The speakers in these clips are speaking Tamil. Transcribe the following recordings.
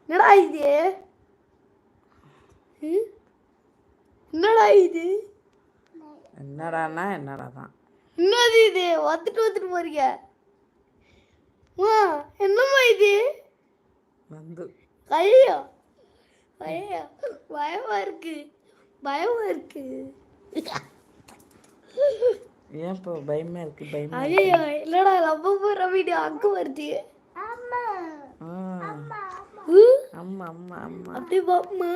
என்னடா இது? என்னடா இது? என்னடான்னா என்னடா தான். என்னது இது? வந்துட்டு போறீங்க. என்னம்மா இது? வந்து ஐயோ ஐயோ, பயமா இருக்கு, பயமா இருக்கு. ஏன் இப்போ பயமா இருக்கு? பயமா ஐயோ, இருக்கு. இல்லடா நம்ம போற வீடியோ அங்க வருது. அம்மா அம்மா அம்மா அப்படி பாப்பமா.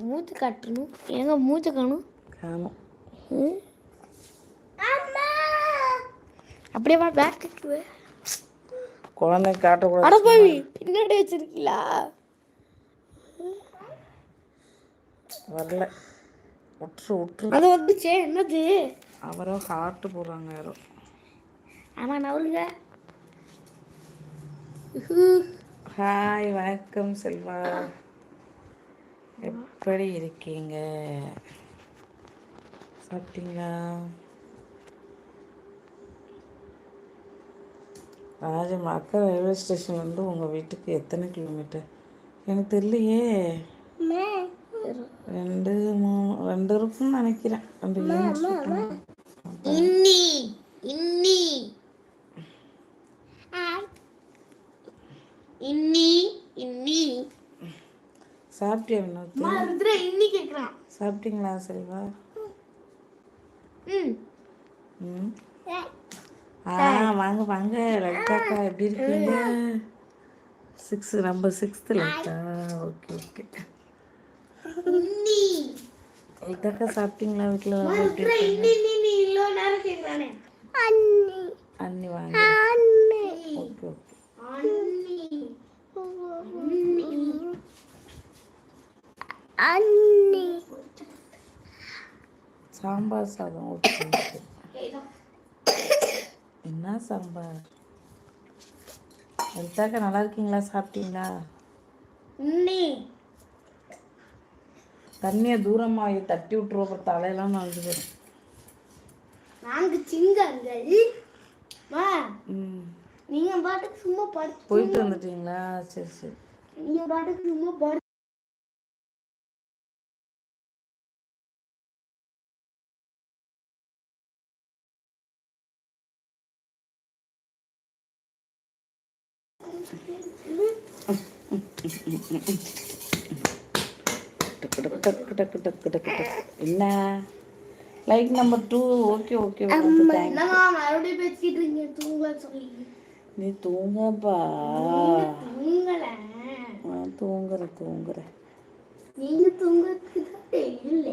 மூச்சு காட்டணும். எங்க மூச்சு காணும்? காணும். அப்படியே வா பேக்கு. குழந்தை காட்டக்கூடாது. அடப்பாவி, பின்னாடி வச்சிருக்கீங்களா? வரல. விட்டுரு. அது வந்துச்சே. என்னது? அவரோ ஹார்ட் போடுறாங்க யாரோ. ஆமா, நவருங்க. ஹாய், வணக்கம் செல்வா. எப்படி இருக்கீங்க? சாப்பிட்டீங்களா? அக்கா ரயில்வே ஸ்டேஷன் வந்து உங்கள் வீட்டுக்கு எத்தனை கிலோமீட்டர்? எனக்கு தெரியலையே. 2 இருக்குன்னு நினைக்கிறேன். 2 கிலோமீட்டர். சாப்பிட்டியா வினோத்? இன்னி கேக்குறான். சாப்பிட்டீங்களா செல்வா? வாங்க வாங்க. லலிதாக்கா எப்படி இருக்கீங்க? 6 நம்ம 6th லலிதா. Okay okay. லலிதாக்கா சாப்பிட்டீங்களா? வீட்டில் எப்படி இருக்கீங்க? அண்ணி வாங்க. Okay okay. சாம்பார் சாதம். Okay okay. என்ன சாம்பார்? லலிதாக்கா நல்லா இருக்கீங்களா? சாப்பிட்டீங்களா? தண்ணியை தூரமாக தட்டி விட்டுருவோம். அப்புறம் தலையெல்லாம் நனைஞ்சு போயிடும். நீங்க பாட்டுக்கு சும்மா படுத்து போயிட்டு வந்துட்டீங்களா? சரி சரி. நீங்க பாட்டுக்கு சும்மா படுத்து என்ன லைக் நம்பர் 2. Okay okay. மறுபடியும் பேசிட்டு இருக்கீங்க. தூங்க சொல்லி. நீ தூங்கப்பா. தூங்குறேன். நீங்க தூங்குறதுக்கு தெரியல.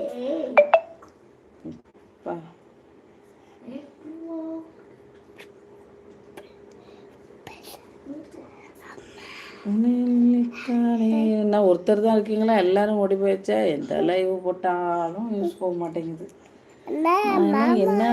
என்ன ஒருத்தர் தான் இருக்கீங்களா? எல்லாரும் ஓடி போயிடுச்சா? எந்த லைவ் போட்டாலும் யூஸ் போக மாட்டேங்குது. என்ன